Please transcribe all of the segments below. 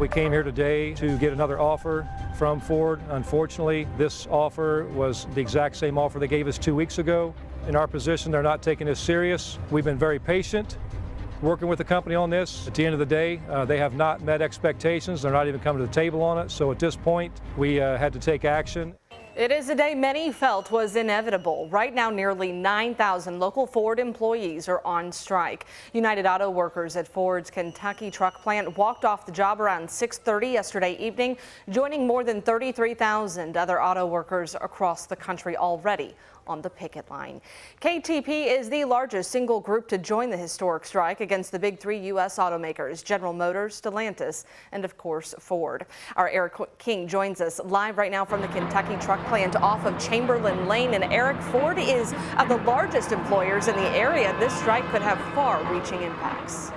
We came here today to get another offer from Ford. Unfortunately, this offer was the exact same offer they gave us 2 weeks ago. In our position, they're not taking this serious. We've been very patient working with the company on this. At the end of the day, they have not met expectations. They're not even coming to the table on it. So at this point, we had to take action. It is a day many felt was inevitable. Right now, nearly 9,000 local Ford employees are on strike. United Auto Workers at Ford's Kentucky truck plant walked off the job around 6:30 yesterday evening, joining more than 33,000 other auto workers across the country already on the picket line. KTP is the largest single group to join the historic strike against the big three U.S. automakers, General Motors, Stellantis, and of course Ford. Our Eric King joins us live right now from the Kentucky truck plant off of Chamberlain Lane. And Eric, Ford is of the largest employers in the area. This strike could have far-reaching impacts.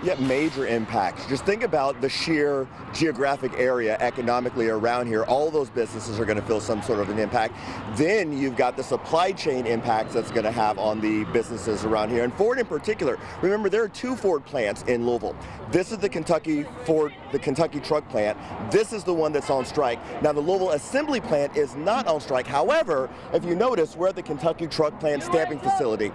Yeah, major impacts. Just think about the sheer geographic area economically around here. All those businesses are going to feel some sort of an impact. Then you've got the supply chain impacts that's going to have on the businesses around here. And Ford in particular, remember there are 2 Ford plants in Louisville. This is the Kentucky truck plant. This is the one that's on strike. Now the Louisville assembly plant is not on strike. However, if you notice, we're at the Kentucky truck plant stamping facility.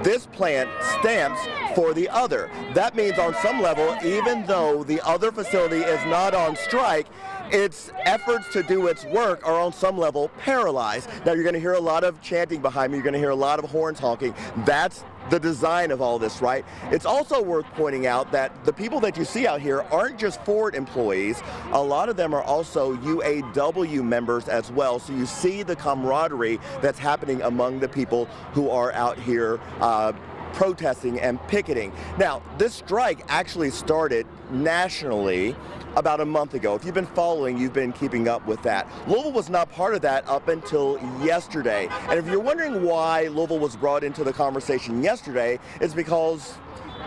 This plant stamps for the other. That means on some level, even though the other facility is not on strike, its efforts to do its work are on some level paralyzed. Now you're going to hear a lot of chanting behind me. You're going to hear a lot of horns honking. That's the design of all this, right? It's also worth pointing out that the people that you see out here aren't just Ford employees. A lot of them are also UAW members as well. So you see the camaraderie that's happening among the people who are out here protesting and picketing. Now, this strike actually started nationally about a month ago. If you've been following, you've been keeping up with that. Louisville was not part of that up until yesterday. And if you're wondering why Louisville was brought into the conversation yesterday, it's because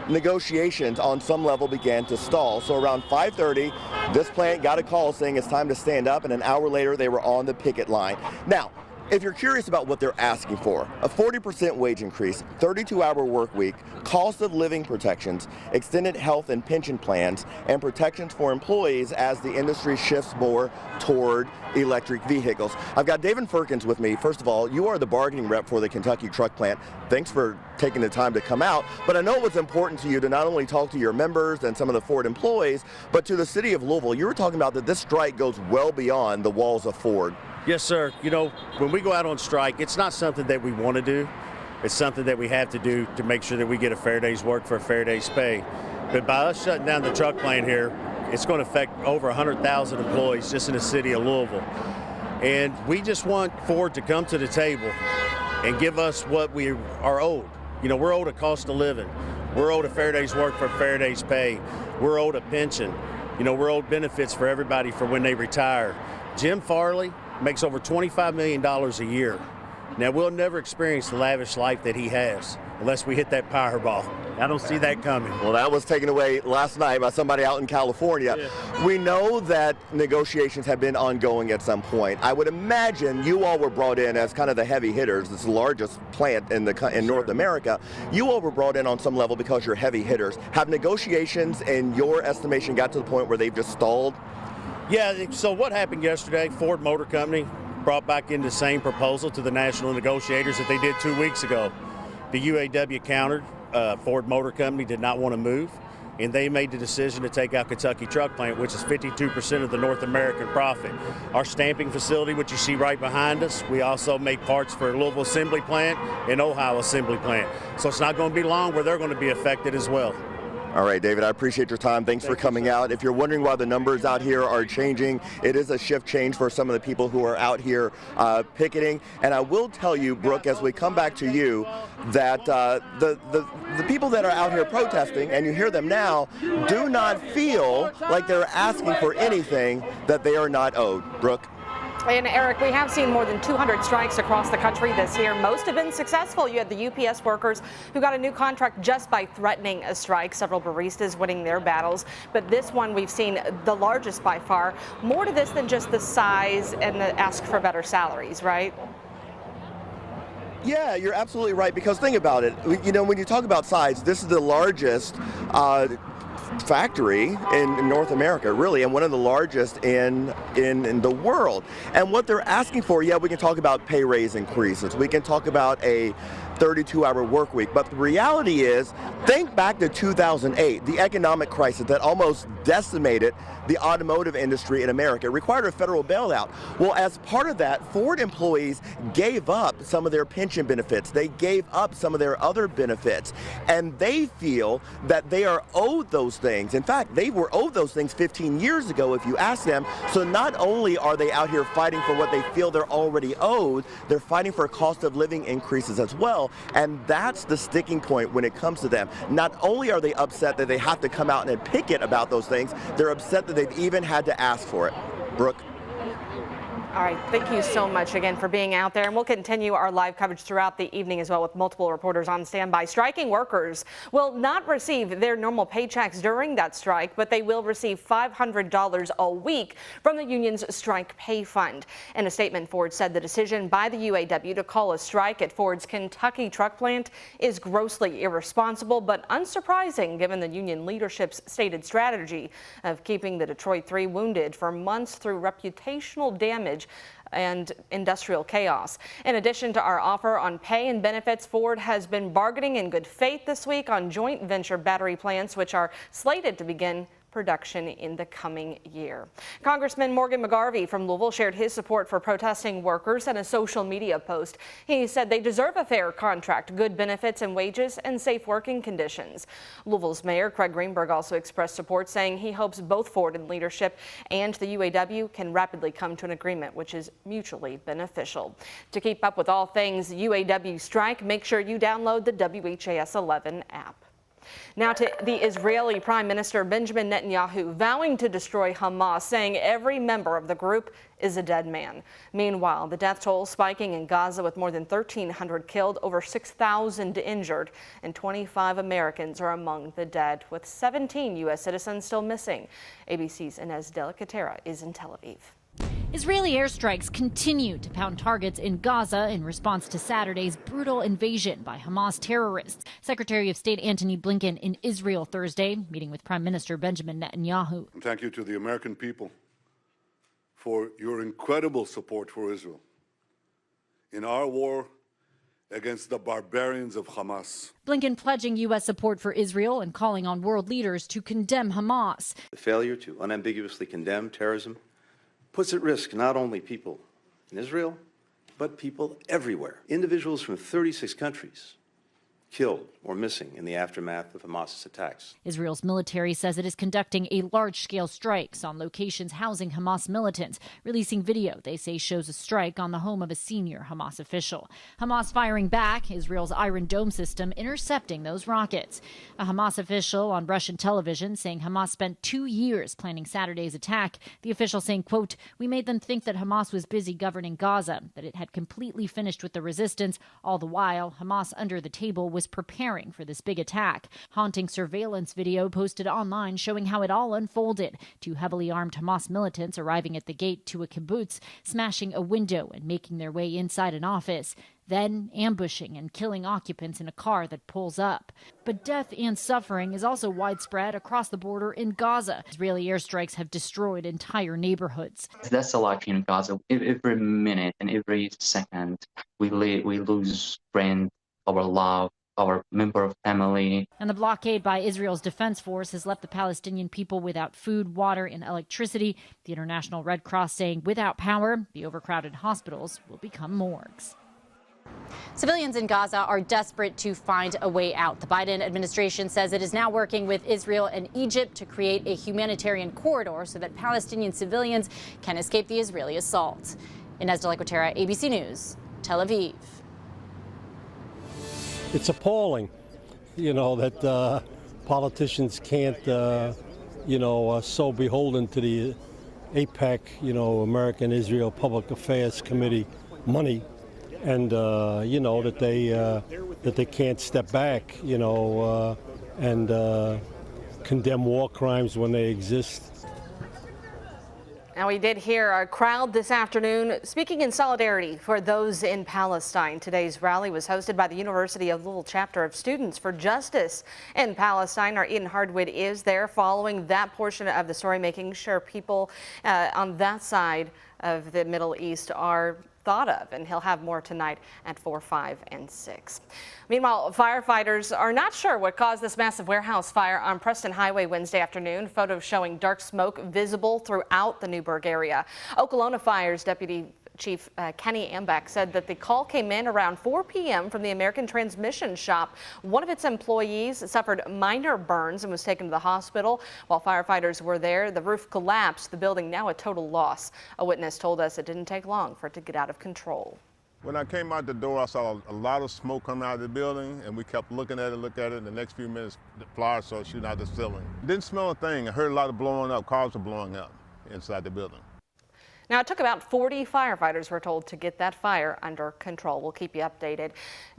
negotiations on some level began to stall. So around 5:30, this plant got a call saying it's time to stand up, and an hour later they were on the picket line. Now, if you're curious about what they're asking for, a 40% wage increase, 32-hour work week, cost of living protections, extended health and pension plans, and protections for employees as the industry shifts more toward electric vehicles. I've got David Firkins with me. First of all, you are the bargaining rep for the Kentucky truck plant. Thanks for taking the time to come out. But I know it was important to you to not only talk to your members and some of the Ford employees, but to the city of Louisville. You were talking about that this strike goes well beyond the walls of Ford. Yes, sir. You know, when we go out on strike, it's not something that we want to do. It's something that we have to do to make sure that we get a fair day's work for a fair day's pay. But by us shutting down the truck plant here, it's going to affect over 100,000 employees just in the city of Louisville. And we just want Ford to come to the table and give us what we are owed. You know, we're owed a cost of living. We're owed a fair day's work for a fair day's pay. We're owed a pension. You know, we're owed benefits for everybody for when they retire. Jim Farley makes over $25 million a year. Now, we'll never experience the lavish life that he has unless we hit that Powerball. I don't see that coming. Well, that was taken away last night by somebody out in California. Yeah. We know that negotiations have been ongoing at some point. I would imagine you all were brought in as kind of the heavy hitters. It's the largest plant in North America. You all were brought in on some level because you're heavy hitters. Have negotiations, in your estimation, got to the point where they've just stalled? Yeah, so what happened yesterday, Ford Motor Company brought back in the same proposal to the national negotiators that they did 2 weeks ago. The UAW countered. Ford Motor Company did not want to move, and they made the decision to take out Kentucky truck plant, which is 52% of the North American profit. Our stamping facility, which you see right behind us, we also make parts for Louisville Assembly Plant and Ohio Assembly Plant. So it's not going to be long where they're going to be affected as well. All right, David, I appreciate your time. Thanks for coming out. If you're wondering why the numbers out here are changing, it is a shift change for some of the people who are out here picketing. And I will tell you, Brooke, as we come back to you, that the people that are out here protesting, and you hear them now, do not feel like they're asking for anything that they are not owed. Brooke? And Eric, we have seen more than 200 strikes across the country this year. Most have been successful. You had the UPS workers who got a new contract just by threatening a strike, several baristas winning their battles. But this one we've seen the largest by far. More to this than just the size and the ask for better salaries, right? Yeah, you're absolutely right, because think about it. You know, when you talk about size, this is the largest factory in North America, really, and one of the largest in the world. And what they're asking for, yeah, we can talk about pay raise increases, we can talk about a 32-hour work week, but the reality is, think back to 2008, the economic crisis that almost decimated the automotive industry in America. It required a federal bailout. Well, as part of that, Ford employees gave up some of their pension benefits. They gave up some of their other benefits, and they feel that they are owed those things. In fact, they were owed those things 15 years ago, if you ask them. So not only are they out here fighting for what they feel they're already owed, they're fighting for cost of living increases as well. And that's the sticking point when it comes to them. Not only are they upset that they have to come out and picket about those things, they're upset that they've even had to ask for it. Brooke? All right, thank you so much again for being out there, and we'll continue our live coverage throughout the evening as well with multiple reporters on standby. Striking workers will not receive their normal paychecks during that strike, but they will receive $500 a week from the union's strike pay fund. In a statement, Ford said the decision by the UAW to call a strike at Ford's Kentucky truck plant is grossly irresponsible, but unsurprising given the union leadership's stated strategy of keeping the Detroit Three wounded for months through reputational damage and industrial chaos. In addition to our offer on pay and benefits, Ford has been bargaining in good faith this week on joint venture battery plants, which are slated to begin production in the coming year. Congressman Morgan McGarvey from Louisville shared his support for protesting workers in a social media post. He said they deserve a fair contract, good benefits and wages, and safe working conditions. Louisville's Mayor Craig Greenberg also expressed support, saying he hopes both Ford and leadership and the UAW can rapidly come to an agreement which is mutually beneficial. To keep up with all things UAW strike, make sure you download the WHAS11 app. Now to the Israeli Prime Minister Benjamin Netanyahu vowing to destroy Hamas, saying every member of the group is a dead man. Meanwhile, the death toll spiking in Gaza with more than 1,300 killed, over 6,000 injured, and 25 Americans are among the dead, with 17 U.S. citizens still missing. ABC's Inez Delicatera is in Tel Aviv. Israeli airstrikes continue to pound targets in Gaza in response to Saturday's brutal invasion by Hamas terrorists. Secretary of State Antony Blinken in Israel Thursday, meeting with Prime Minister Benjamin Netanyahu. And thank you to the American people for your incredible support for Israel in our war against the barbarians of Hamas. Blinken pledging U.S. support for Israel and calling on world leaders to condemn Hamas. The failure to unambiguously condemn terrorism puts at risk not only people in Israel, but people everywhere. Individuals from 36 countries killed or missing in the aftermath of Hamas's attacks. Israel's military says it is conducting a large-scale strikes on locations housing Hamas militants, releasing video they say shows a strike on the home of a senior Hamas official. Hamas firing back, Israel's Iron Dome system intercepting those rockets. A Hamas official on Russian television saying Hamas spent 2 years planning Saturday's attack. The official saying, quote, "We made them think that Hamas was busy governing Gaza, that it had completely finished with the resistance. All the while, Hamas under the table was preparing for this big attack." Haunting surveillance video posted online showing how it all unfolded. 2 heavily armed Hamas militants arriving at the gate to a kibbutz, smashing a window and making their way inside an office, then ambushing and killing occupants in a car that pulls up. But death and suffering is also widespread across the border in Gaza. Israeli airstrikes have destroyed entire neighborhoods. That's the life in Gaza. Every minute and every second, we lose friends, our love, our member of family. And the blockade by Israel's Defense Force has left the Palestinian people without food, water, and electricity. The International Red Cross saying without power, the overcrowded hospitals will become morgues. Civilians in Gaza are desperate to find a way out. The Biden administration says it is now working with Israel and Egypt to create a humanitarian corridor so that Palestinian civilians can escape the Israeli assault. Inez Delicatera, ABC News, Tel Aviv. It's appalling, that politicians can't, so beholden to the AIPAC, American Israel Public Affairs Committee money, and that they can't step back, and condemn war crimes when they exist. Now, we did hear a crowd this afternoon speaking in solidarity for those in Palestine. Today's rally was hosted by the University of Louisville chapter of Students for Justice in Palestine. Our Ian Hardwood is there following that portion of the story, making sure people on that side of the Middle East are thought of, and he'll have more tonight at 4, 5, and 6. Meanwhile, firefighters are not sure what caused this massive warehouse fire on Preston Highway Wednesday afternoon. Photos showing dark smoke visible throughout the Newburgh area. Okolona Fire's Deputy Chief Kenny Ambeck said that the call came in around 4 p.m. from the American Transmission Shop. One of its employees suffered minor burns and was taken to the hospital. While firefighters were there, the roof collapsed, the building now a total loss. A witness told us it didn't take long for it to get out of control. When I came out the door, I saw a lot of smoke coming out of the building, and we kept looking at it. In the next few minutes, the fire started shooting out the ceiling. Didn't smell a thing. I heard a lot of blowing up. Cars were blowing up inside the building. Now, it took about 40 firefighters, we're told, to get that fire under control. We'll keep you updated.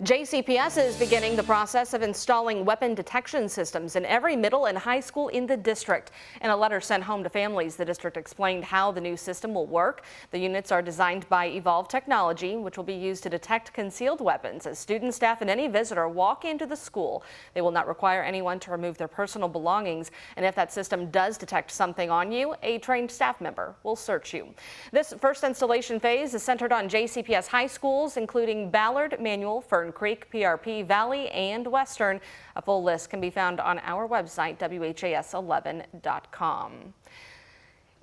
JCPS is beginning the process of installing weapon detection systems in every middle and high school in the district. In a letter sent home to families, the district explained how the new system will work. The units are designed by Evolve Technology, which will be used to detect concealed weapons as students, staff, and any visitor walk into the school. They will not require anyone to remove their personal belongings, and if that system does detect something on you, a trained staff member will search you. This first installation phase is centered on JCPS high schools, including Ballard, Manual, Fern Creek, PRP, Valley, and Western. A full list can be found on our website, WHAS11.com.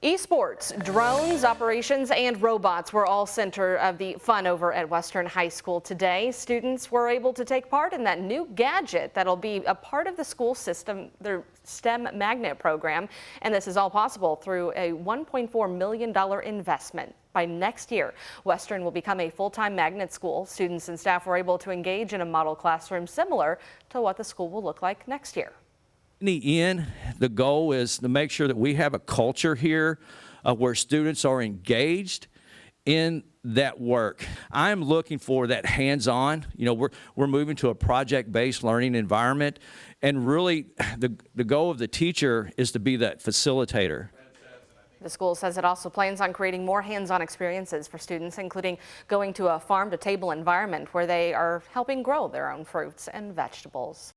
Esports, drones, operations, and robots were all center of the fun over at Western High School today. Students were able to take part in that new gadget that'll be a part of the school system, their STEM magnet program. And this is all possible through a $1.4 million investment. By next year, Western will become a full-time magnet school. Students and staff were able to engage in a model classroom similar to what the school will look like next year. In the end, the goal is to make sure that we have a culture here where students are engaged in that work. I'm looking for that hands-on. You know, we're moving to a project-based learning environment, and really the goal of the teacher is to be that facilitator. The school says it also plans on creating more hands-on experiences for students, including going to a farm-to-table environment where they are helping grow their own fruits and vegetables.